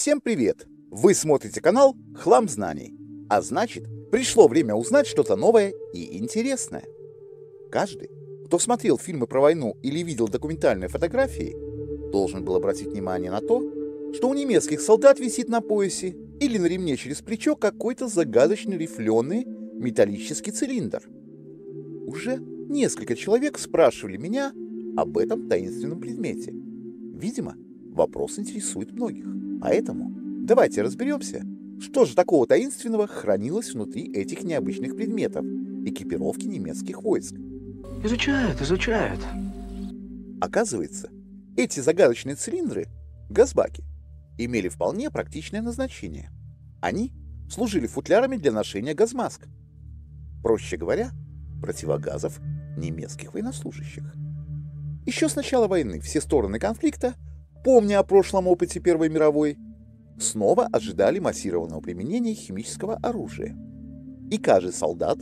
Всем привет! Вы смотрите канал «Хлам знаний», а значит, пришло время узнать что-то новое и интересное. Каждый, кто смотрел фильмы про войну или видел документальные фотографии, должен был обратить внимание на то, что у немецких солдат висит на поясе или на ремне через плечо какой-то загадочный рифленый металлический цилиндр. Уже несколько человек спрашивали меня об этом таинственном предмете. Видимо, вопрос интересует многих. Поэтому давайте разберемся, что же такого таинственного хранилось внутри этих необычных предметов экипировки немецких войск. Изучают. Оказывается, эти загадочные цилиндры, газбаки, имели вполне практичное назначение. Они служили футлярами для ношения газмаск. Проще говоря, противогазов немецких военнослужащих. Еще с начала войны все стороны конфликта, помня о прошлом опыте Первой мировой, снова ожидали массированного применения химического оружия. И каждый солдат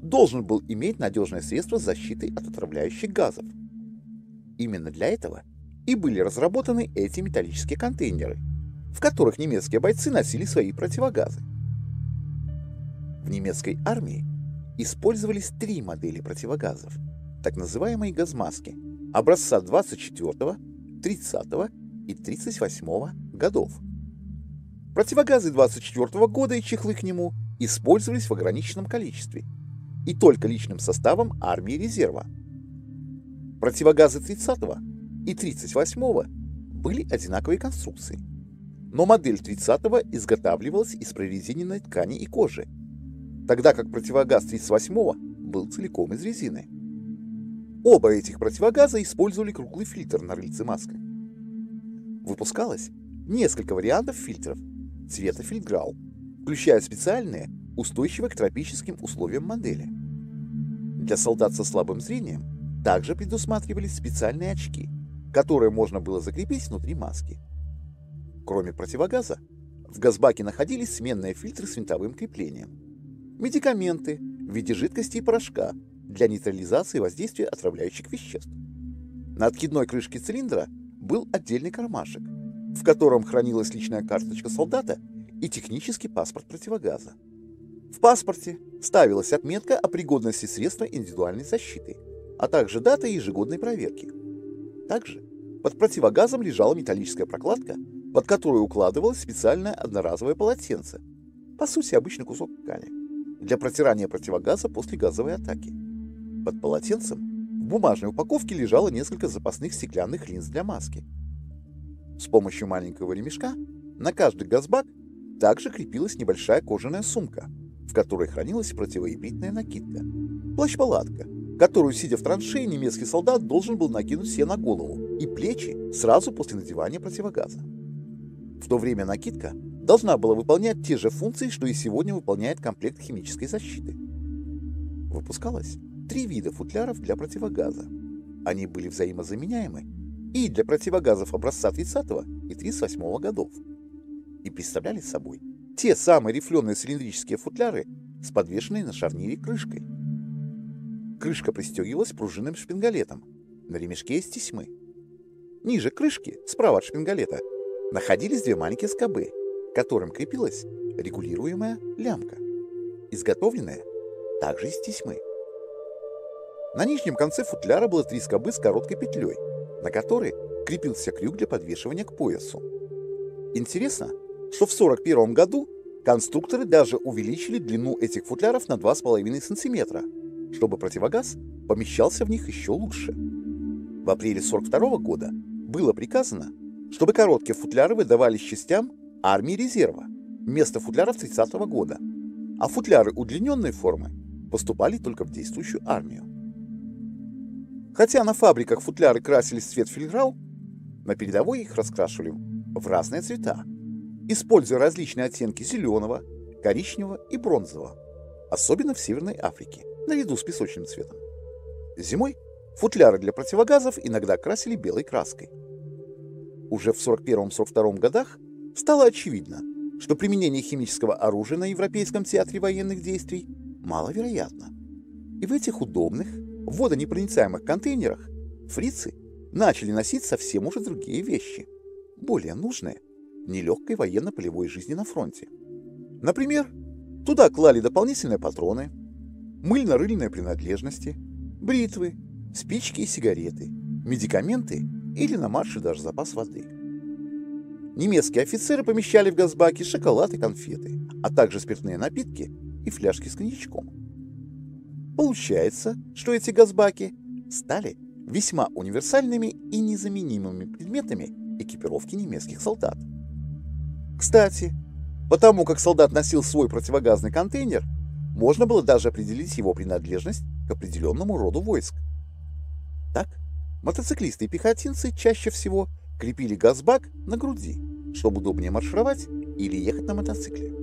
должен был иметь надежное средство защиты от отравляющих газов. Именно для этого и были разработаны эти металлические контейнеры, в которых немецкие бойцы носили свои противогазы. В немецкой армии использовались три модели противогазов, так называемые газмаски, образца 24-го, 30-го и 38-го годов. Противогазы 24-го года и чехлы к нему использовались в ограниченном количестве и только личным составом армии резерва. Противогазы 30-го и 38-го были одинаковой конструкции, но модель 30-го изготавливалась из прорезиненной ткани и кожи, тогда как противогаз 38-го был целиком из резины. Оба этих противогаза использовали круглый фильтр на рыльце маски. Выпускалось несколько вариантов фильтров цвета фельдграу, включая специальные, устойчивые к тропическим условиям модели. Для солдат со слабым зрением также предусматривались специальные очки, которые можно было закрепить внутри маски. Кроме противогаза, в газбаке находились сменные фильтры с винтовым креплением, медикаменты в виде жидкости и порошка для нейтрализации воздействия отравляющих веществ. На откидной крышке цилиндра был отдельный кармашек, в котором хранилась личная карточка солдата и технический паспорт противогаза. В паспорте ставилась отметка о пригодности средства индивидуальной защиты, а также дата ежегодной проверки. Также под противогазом лежала металлическая прокладка, под которую укладывалось специальное одноразовое полотенце, по сути обычный кусок ткани, для протирания противогаза после газовой атаки. Под полотенцем в бумажной упаковке лежало несколько запасных стеклянных линз для маски. С помощью маленького ремешка на каждый газбак также крепилась небольшая кожаная сумка, в которой хранилась противоэпитная накидка, плащ-палатка, которую, сидя в траншее, немецкий солдат должен был накинуть себе на голову и плечи сразу после надевания противогаза. В то время накидка должна была выполнять те же функции, что и сегодня выполняет комплект химической защиты. Выпускалось три вида футляров для противогаза. Они были взаимозаменяемы и для противогазов образца 30-го и 38-го годов и представляли собой те самые рифленые цилиндрические футляры с подвешенной на шарнире крышкой. Крышка пристегивалась пружинным шпингалетом на ремешке из тесьмы. Ниже крышки, справа от шпингалета, находились две маленькие скобы, к которым крепилась регулируемая лямка, изготовленная также из тесьмы. На нижнем конце футляра было три скобы с короткой петлей, на которой крепился крюк для подвешивания к поясу. Интересно, что в 1941 году конструкторы даже увеличили длину этих футляров на 2,5 см, чтобы противогаз помещался в них еще лучше. В апреле 1942 года было приказано, чтобы короткие футляры выдавались частям армии резерва вместо футляров 30-го года, а футляры удлиненной формы поступали только в действующую армию. Хотя на фабриках футляры красились в цвет фельдграу, на передовой их раскрашивали в разные цвета, используя различные оттенки зеленого, коричневого и бронзового, особенно в Северной Африке, наряду с песочным цветом. Зимой футляры для противогазов иногда красили белой краской. Уже в 1941-1942 годах стало очевидно, что применение химического оружия на Европейском театре военных действий маловероятно. И в этих удобных, водонепроницаемых контейнерах фрицы начали носить совсем уже другие вещи, более нужные нелегкой военно-полевой жизни на фронте. Например, туда клали дополнительные патроны, мыльно-рыльные принадлежности, бритвы, спички и сигареты, медикаменты или на марше даже запас воды. Немецкие офицеры помещали в газбаки шоколад и конфеты, а также спиртные напитки и фляжки с коньячком. Получается, что эти газбаки стали весьма универсальными и незаменимыми предметами экипировки немецких солдат. Кстати, потому как солдат носил свой противогазный контейнер, можно было даже определить его принадлежность к определенному роду войск. Так, мотоциклисты и пехотинцы чаще всего крепили газбак на груди, чтобы удобнее маршировать или ехать на мотоцикле.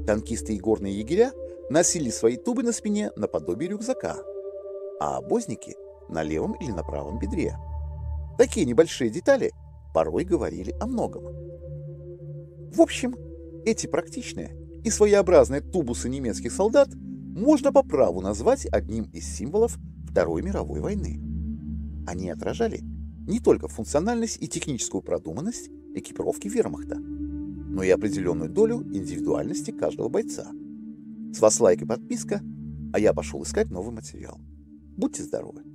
Танкисты и горные егеря носили свои тубы на спине наподобие рюкзака, а обозники на левом или на правом бедре. Такие небольшие детали порой говорили о многом. В общем, эти практичные и своеобразные тубусы немецких солдат можно по праву назвать одним из символов Второй мировой войны. Они отражали не только функциональность и техническую продуманность экипировки вермахта, но и определенную долю индивидуальности каждого бойца. С вас лайк и подписка, а я пошел искать новый материал. Будьте здоровы!